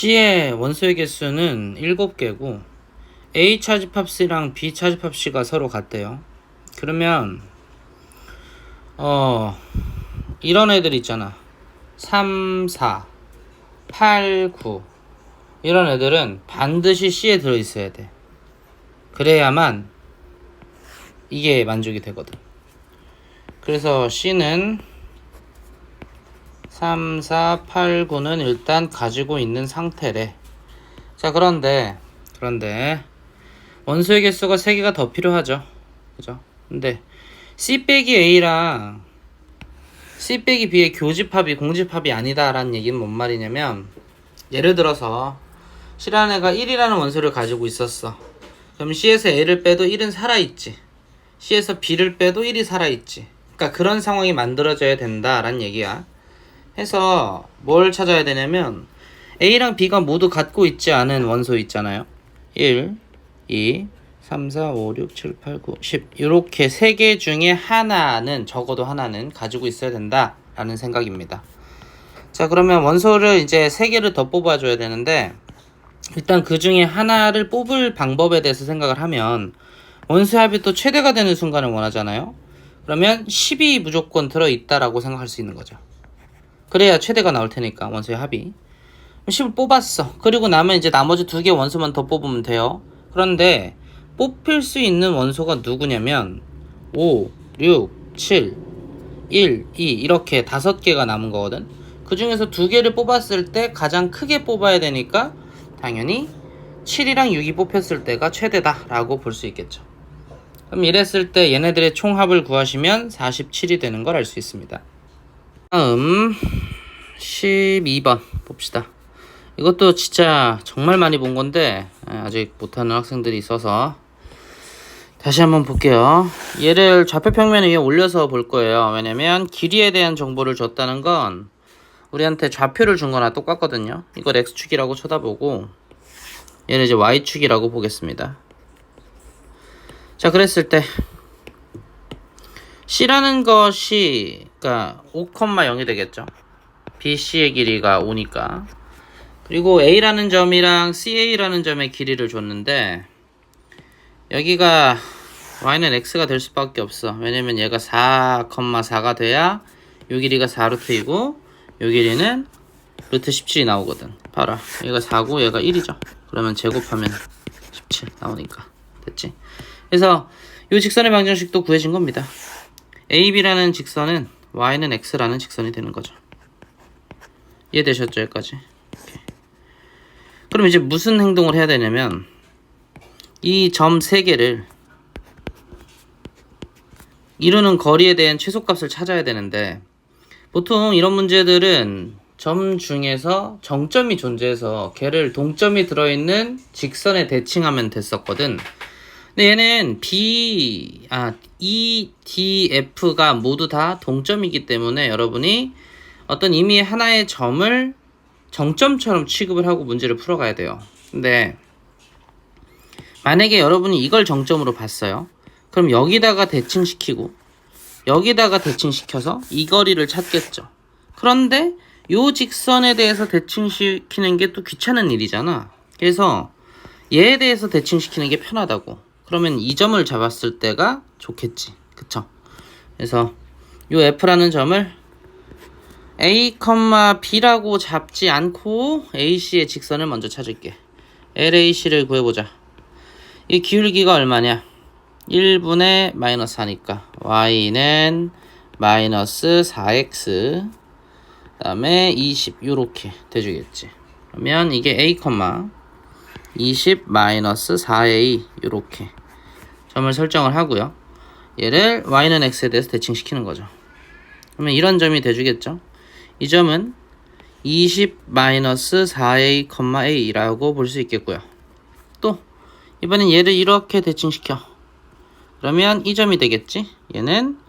C의 원소의 개수는 7개고 A 차집합C랑 B 차집합C가 서로 같대요. 그러면 이런 애들 있잖아. 3, 4, 8, 9 이런 애들은 반드시 C에 들어있어야 돼. 그래야만 이게 만족이 되거든. 그래서 C는 3, 4, 8, 9는 일단 가지고 있는 상태래. 자, 그런데 원소의 개수가 3개가 더 필요하죠. 그죠? 근데 C 빼기 A랑 C 빼기 B의 교집합이 공집합이 아니다라는 얘기는 뭔 말이냐면, 예를 들어서 C라는 애가 1이라는 원소를 가지고 있었어. 그럼 C에서 A를 빼도 1은 살아있지. C에서 B를 빼도 1이 살아있지. 그러니까 그런 상황이 만들어져야 된다라는 얘기야. 해서 뭘 찾아야 되냐면, A랑 B가 모두 갖고 있지 않은 원소 있잖아요. 1, 2, 3, 4, 5, 6, 7, 8, 9, 10 이렇게 3개 중에 하나는, 적어도 하나는 가지고 있어야 된다라는 생각입니다. 자, 그러면 원소를 이제 3개를 더 뽑아줘야 되는데, 일단 그 중에 하나를 뽑을 방법에 대해서 생각을 하면, 원소의 합이 또 최대가 되는 순간을 원하잖아요. 그러면 10이 무조건 들어있다라고 생각할 수 있는 거죠. 그래야 최대가 나올 테니까, 원소의 합이. 10을 뽑았어. 그리고 나면 이제 나머지 2개 원소만 더 뽑으면 돼요. 그런데 뽑힐 수 있는 원소가 누구냐면 5, 6, 7, 1, 2 이렇게 5개가 남은 거거든. 그 중에서 2개를 뽑았을 때 가장 크게 뽑아야 되니까 당연히 7이랑 6이 뽑혔을 때가 최대다 라고 볼 수 있겠죠. 그럼 이랬을 때 얘네들의 총합을 구하시면 47이 되는 걸 알 수 있습니다. 다음 12번 봅시다. 이것도 진짜 정말 많이 본 건데 아직 못하는 학생들이 있어서 다시 한번 볼게요. 얘를 좌표평면 위에 올려서 볼 거예요. 왜냐면 길이에 대한 정보를 줬다는 건 우리한테 좌표를 준 거나 똑같거든요. 이걸 X축이라고 쳐다보고 얘를 이제 Y축이라고 보겠습니다. 자, 그랬을 때 C라는 것이 그러니까 5,0이 되겠죠. BC의 길이가 5니까. 그리고 A라는 점이랑 CA라는 점의 길이를 줬는데, 여기가 Y는 X가 될 수밖에 없어. 왜냐면 얘가 4,4가 돼야 요 길이가 4루트이고 요 길이는 루트 17이 나오거든. 봐라, 얘가 4고 얘가 1이죠. 그러면 제곱하면 17 나오니까 됐지. 그래서 요 직선의 방정식도 구해진 겁니다. AB라는 직선은 Y는 X라는 직선이 되는 거죠. 이해되셨죠? 여기까지. 그럼 이제 무슨 행동을 해야 되냐면, 이 점 3개를 이루는 거리에 대한 최소값을 찾아야 되는데, 보통 이런 문제들은 점 중에서 정점이 존재해서 걔를 동점이 들어있는 직선에 대칭하면 됐었거든. 근데 얘는 E, D, F가 모두 다 동점이기 때문에 여러분이 어떤 이미 하나의 점을 정점처럼 취급을 하고 문제를 풀어가야 돼요. 근데 만약에 여러분이 이걸 정점으로 봤어요. 그럼 여기다가 대칭시키고 여기다가 대칭시켜서 이 거리를 찾겠죠. 그런데 요 직선에 대해서 대칭시키는 게 또 귀찮은 일이잖아. 그래서 얘에 대해서 대칭시키는 게 편하다고. 그러면 이 점을 잡았을 때가 좋겠지. 그쵸? 그래서 요 F라는 점을 A, B라고 잡지 않고 AC의 직선을 먼저 찾을게. LAC를 구해보자. 이 기울기가 얼마냐? 1분의 마이너스 4니까 Y는 마이너스 4X 그 다음에 20 요렇게 돼주겠지. 그러면 이게 A, 20 마이너스 4A 요렇게 점을 설정을 하고요. 얘를 Y는 X에 대해서 대칭시키는 거죠. 그러면 이런 점이 돼주겠죠. 이 점은 20-4A,A라고 볼 수 있겠고요. 또 이번엔 얘를 이렇게 대칭시켜. 그러면 이 점이 되겠지. 얘는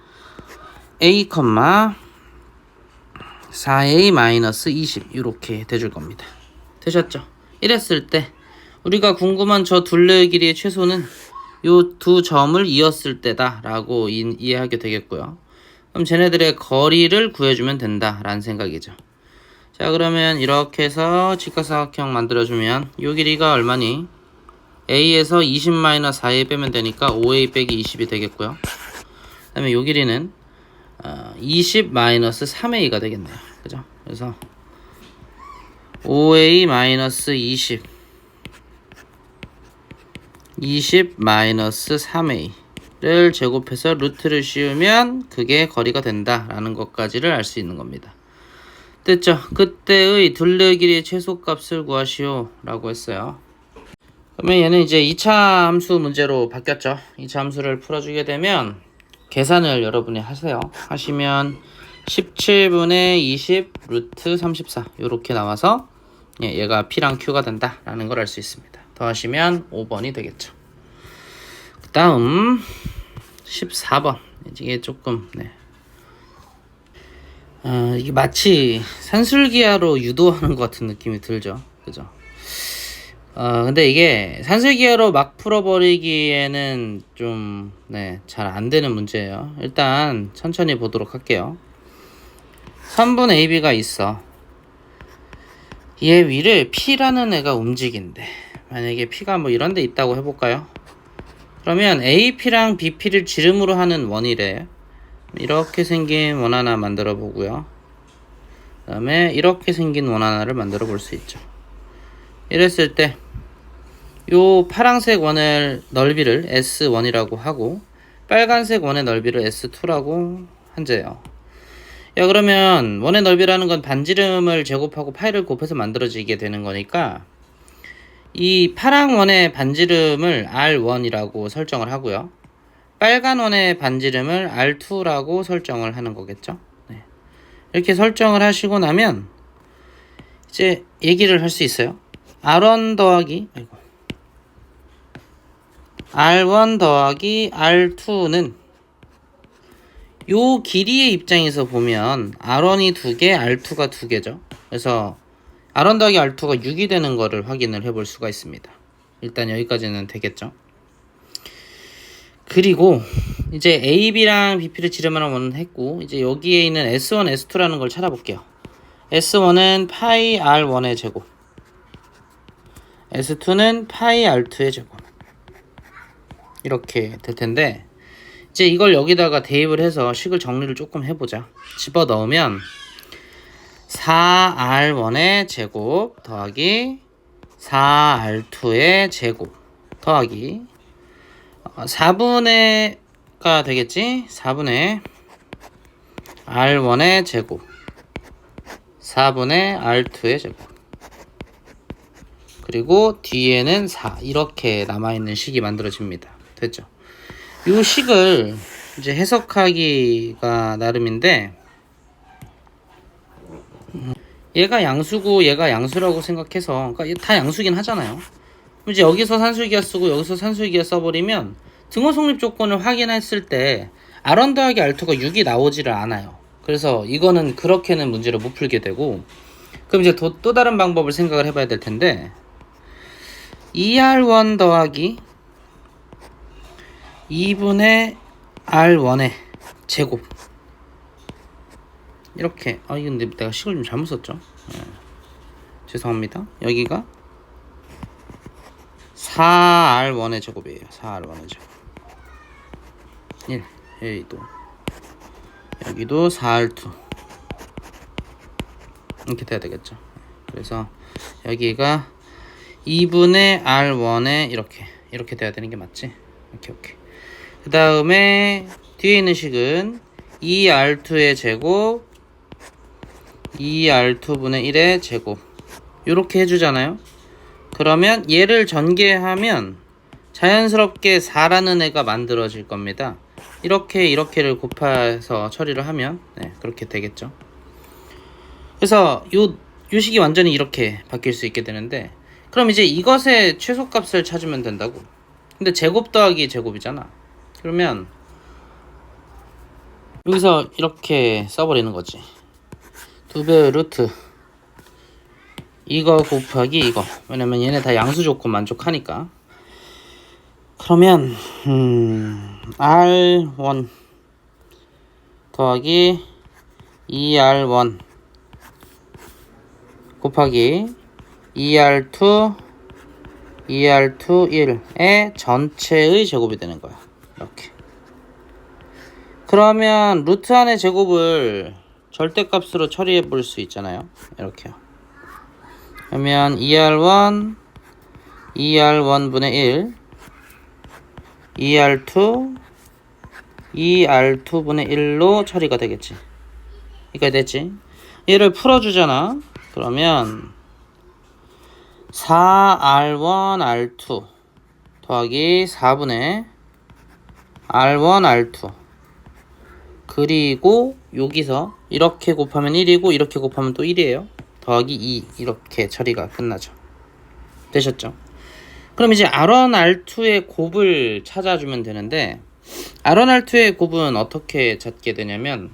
A,4A-20 이렇게 돼줄 겁니다. 되셨죠? 이랬을 때 우리가 궁금한 저 둘레의 길이의 최소는 요 두 점을 이었을 때다 라고 이해하게 되겠고요. 그럼 쟤네들의 거리를 구해주면 된다라는 생각이죠. 자, 그러면 이렇게 해서 직각삼각형 만들어주면 요 길이가 얼마니? A에서 20-4a 빼면 되니까 5a 빼기 20이 되겠고요. 그 다음에 요 길이는 20-3a가 되겠네요. 그죠? 그래서 5a-20 20-3a를 제곱해서 루트를 씌우면 그게 거리가 된다라는 것까지를 알 수 있는 겁니다. 됐죠? 그때의 둘레 길이의 최소값을 구하시오 라고 했어요. 그러면 얘는 이제 2차 함수 문제로 바뀌었죠. 2차 함수를 풀어주게 되면 계산을 여러분이 하세요. 하시면 17분의 20 루트 34 요렇게 나와서 얘가 P랑 Q가 된다 라는 걸 알 수 있습니다. 더하시면 5번이 되겠죠. 그 다음 14번 이게 조금 이게 마치 산술기하로 유도하는 것 같은 느낌이 들죠. 그죠? 근데 이게 산술기하로 막 풀어버리기에는 좀 잘 안 되는 문제예요. 일단 천천히 보도록 할게요. 선분 AB가 있어. 얘 위를 P라는 애가 움직인대. 만약에 P가 뭐 이런 데 있다고 해볼까요? 그러면 AP랑 BP를 지름으로 하는 원이래. 이렇게 생긴 원 하나 만들어 보고요. 그 다음에 이렇게 생긴 원 하나를 만들어 볼 수 있죠. 이랬을 때 요 파란색 원의 넓이를 S1이라고 하고 빨간색 원의 넓이를 S2라고 한재요. 야, 그러면 원의 넓이라는 건 반지름을 제곱하고 파이를 곱해서 만들어지게 되는 거니까 이 파란 원의 반지름을 R1이라고 설정을 하고요. 빨간 원의 반지름을 R2라고 설정을 하는 거겠죠. 이렇게 설정을 하시고 나면 이제 얘기를 할 수 있어요. R1 더하기 R1 더하기 R2는 요 길이의 입장에서 보면 R1이 2개, R2가 2개죠. 그래서 R1 더하기 R2가 6이 되는 거를 확인을 해볼 수가 있습니다. 일단 여기까지는 되겠죠. 그리고 이제 AB랑 BP를 지름하는 원은 했고 이제 여기에 있는 S1, S2라는 걸 찾아볼게요. S1은 파이 R1의 제곱, S2는 파이 R2의 제곱. 이렇게 될 텐데 이제 이걸 여기다가 대입을 해서 식을 정리를 조금 해보자. 집어 넣으면 4R1의 제곱 더하기 4R2의 제곱 더하기 4분의가 되겠지? 4분의 R1의 제곱 4분의 R2의 제곱 그리고 뒤에는 4 이렇게 남아있는 식이 만들어집니다. 됐죠? 이 식을 이제 해석하기가 나름인데 얘가 양수고 얘가 양수라고 생각해서 그러니까 다 양수긴 하잖아요. 이제 여기서 산술기하 쓰고 여기서 산술기하 써버리면 등호 성립 조건을 확인했을 때 R1 더하기 R2가 6이 나오지를 않아요. 그래서 이거는 그렇게는 문제를 못 풀게 되고 그럼 이제 또 다른 방법을 생각을 해봐야 될 텐데 2R1 더하기 2분의 R1의 제곱 이렇게 이거 근데 내가 식을 좀 잘못 썼죠. 죄송합니다. 여기가 4R1의 제곱이에요. 4R1의 제곱 1 여기도 4R2 이렇게 돼야 되겠죠. 그래서 여기가 2분의 R1에 이렇게 돼야 되는 게 맞지? 오케이. 그 다음에 뒤에 있는 식은 2R2의 제곱 2R2분의 1의 제곱 이렇게 해주잖아요. 그러면 얘를 전개하면 자연스럽게 4라는 애가 만들어질 겁니다. 이렇게를 곱해서 처리를 하면 그렇게 되겠죠. 그래서 요 식이 완전히 이렇게 바뀔 수 있게 되는데 그럼 이제 이것의 최소값을 찾으면 된다고. 근데 제곱 더하기 제곱이잖아. 그러면 여기서 이렇게 써버리는 거지. 2배의 루트 이거 곱하기 이거. 왜냐면 얘네 다 양수 조건 만족하니까. 그러면 R1 더하기 2R1 곱하기 ER2 1의 전체의 제곱이 되는 거야. 이렇게. 그러면 루트 안의 제곱을 절대값으로 처리해 볼 수 있잖아요. 이렇게요. 그러면 ER1 분의 1 ER2 분의 1로 처리가 되겠지. 이렇게 됐지. 얘를 풀어주잖아. 그러면 4R1 R2 더하기 4분의 R1 R2 그리고 여기서 이렇게 곱하면 1이고 이렇게 곱하면 또 1이에요. 더하기 2 이렇게 처리가 끝나죠. 되셨죠? 그럼 이제 R1 R2의 곱을 찾아주면 되는데 R1 R2의 곱은 어떻게 찾게 되냐면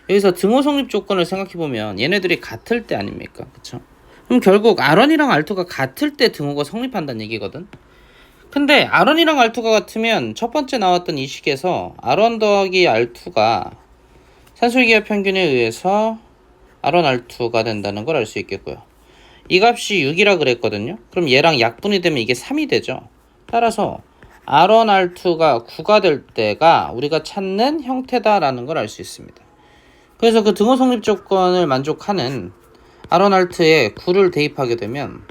여기서 등호 성립 조건을 생각해보면 얘네들이 같을 때 아닙니까? 그쵸? 그럼 결국 R1이랑 R2가 같을 때 등호가 성립한다는 얘기거든. 근데 R1이랑 R2가 같으면 첫 번째 나왔던 이 식에서 R1 더하기 R2가 산술기하 평균에 의해서 R1 R2가 된다는 걸 알 수 있겠고요. 이 값이 6이라 그랬거든요. 그럼 얘랑 약분이 되면 이게 3이 되죠. 따라서 R1 R2가 9가 될 때가 우리가 찾는 형태다라는 걸 알 수 있습니다. 그래서 그 등호 성립 조건을 만족하는 R1 R2에 9를 대입하게 되면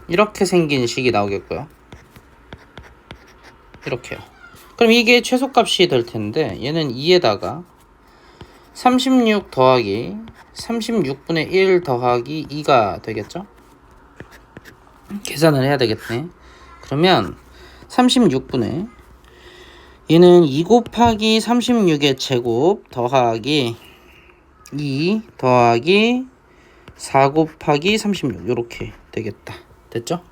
이렇게 생긴 식이 나오겠고요. 이렇게요. 그럼 이게 최소값이 될 텐데 얘는 2에다가 36 더하기 36분의 1 더하기 2가 되겠죠? 계산을 해야 되겠네. 그러면 36분의 얘는 2 곱하기 36의 제곱 더하기 2 더하기 4 곱하기 36 요렇게 되겠다. 됐죠?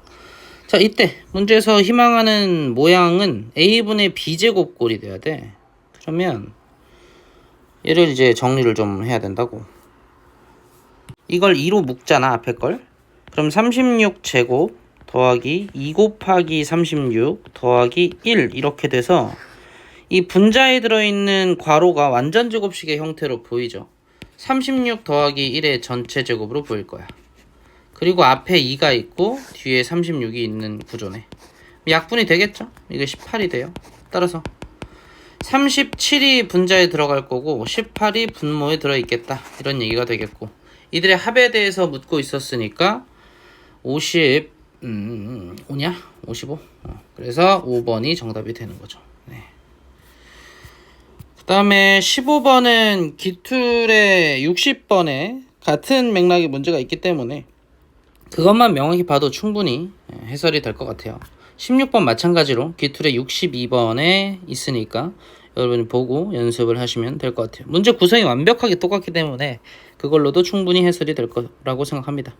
자, 이때 문제에서 희망하는 모양은 A분의 B제곱꼴이 돼야 돼. 그러면 얘를 이제 정리를 좀 해야 된다고. 이걸 2로 묶잖아, 앞에 걸. 그럼 36제곱 더하기 2 곱하기 36 더하기 1 이렇게 돼서 이 분자에 들어있는 괄호가 완전 제곱식의 형태로 보이죠. 36 더하기 1의 전체 제곱으로 보일 거야. 그리고 앞에 2가 있고 뒤에 36이 있는 구조네. 약분이 되겠죠? 이게 18이 돼요. 따라서 37이 분자에 들어갈 거고 18이 분모에 들어있겠다. 이런 얘기가 되겠고 이들의 합에 대해서 묻고 있었으니까 5냐? 55? 그래서 5번이 정답이 되는 거죠. 네. 그 다음에 15번은 기툴의 60번에 같은 맥락의 문제가 있기 때문에 그것만 명확히 봐도 충분히 해설이 될 것 같아요. 16번 마찬가지로 기툴의 62번에 있으니까 여러분이 보고 연습을 하시면 될 것 같아요. 문제 구성이 완벽하게 똑같기 때문에 그걸로도 충분히 해설이 될 거라고 생각합니다.